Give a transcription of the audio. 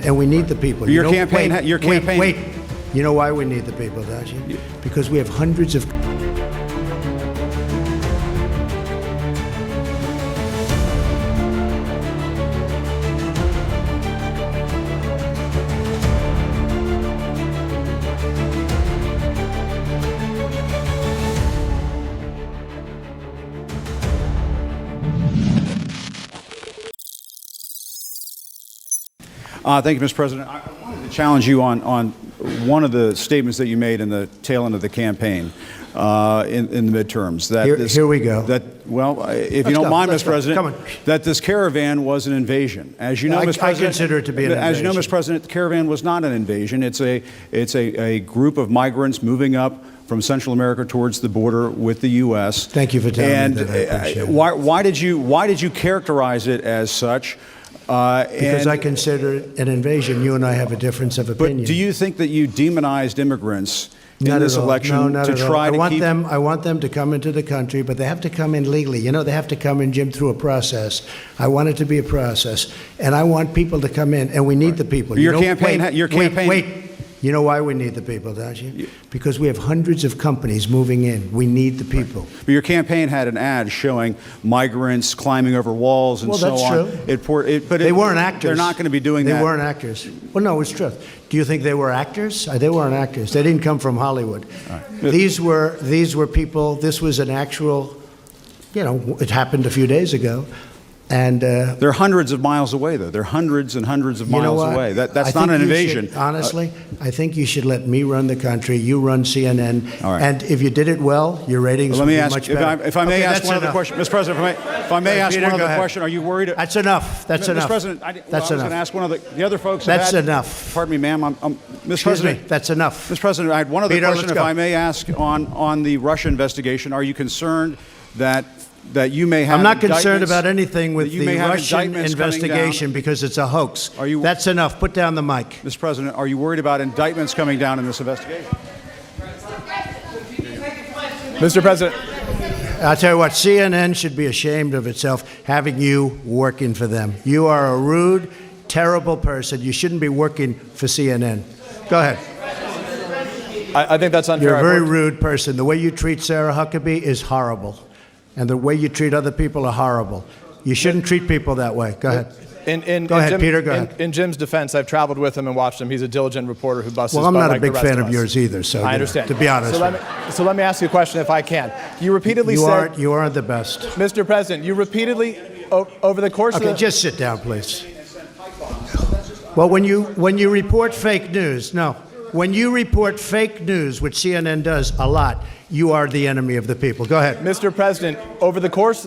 And we need the people. Your campaign. Wait. You know why we need the people, don't you? Because we have hundreds of... Thank you, Mr. President. I wanted to challenge you on one of the statements that you made in the tail end of the campaign in the midterms. Here we go. If you don't mind, Mr. President, that this caravan was an invasion. As you know, Mr. President, I consider it to be an invasion. As you know, Mr. President, the caravan was not an invasion. It's a group of migrants moving up from Central America towards the border with the U.S. Thank you for telling me that. I appreciate it. Why did you characterize it as such? Because I consider it an invasion. You and I have a difference of opinion. But do you think that you demonized immigrants in this election to try to keep... I want them to come into the country, but they have to come in legally. You know, they have to come in, Jim, through a process. I want it to be a process. And I want people to come in, and we need the people. Your campaign... Wait. You know why we need the people, don't you? Because we have hundreds of companies moving in. We need the people. But your campaign had an ad showing migrants climbing over walls and so on. Well, that's true. But they weren't actors. They're not going to be doing that. They weren't actors. Well, no, it's true. Do you think they were actors? They weren't actors. They didn't come from Hollywood. Right. These were people. This was an actual, it happened a few days ago. And they're hundreds of miles away, though. They're hundreds and hundreds of miles away. That's not an invasion. Honestly, I think you should let me run the country. You run CNN. All right. And if you did it well, your ratings would be much better. If I may ask one other question, Mr. President, if I may ask one other question, are you worried? That's enough. That's enough. Mr. President, I was going to ask one of the other folks. That's enough. Pardon me, ma'am. Mr. President, that's enough. Mr. President, I had one other question, if I may ask, on the Russia investigation. Are you concerned that you may have... I'm not concerned about anything with the Russian investigation because it's a hoax. That's enough. Put down the mic. Mr. President, are you worried about indictments coming down in this investigation? Mr. President. I'll tell you what, CNN should be ashamed of itself having you working for them. You are a rude, terrible person. You shouldn't be working for CNN. Go ahead. I think that's unfair. You're a very rude person. The way you treat Sarah Huckabee is horrible. And the way you treat other people are horrible. You shouldn't treat people that way. Go ahead. Go ahead, Peter. Go ahead. In Jim's defense, I've traveled with him and watched him. He's a diligent reporter who busts. Well, I'm not a big fan of yours either. So I understand. To be honest. So let me ask you a question, if I can. You repeatedly said you aren't the best, Mr. President. You repeatedly over the course of the... just sit down, please. Well, when you report fake news, when you report fake news, which CNN does a lot, you are the enemy of the people. Go ahead. Mr. President, over the course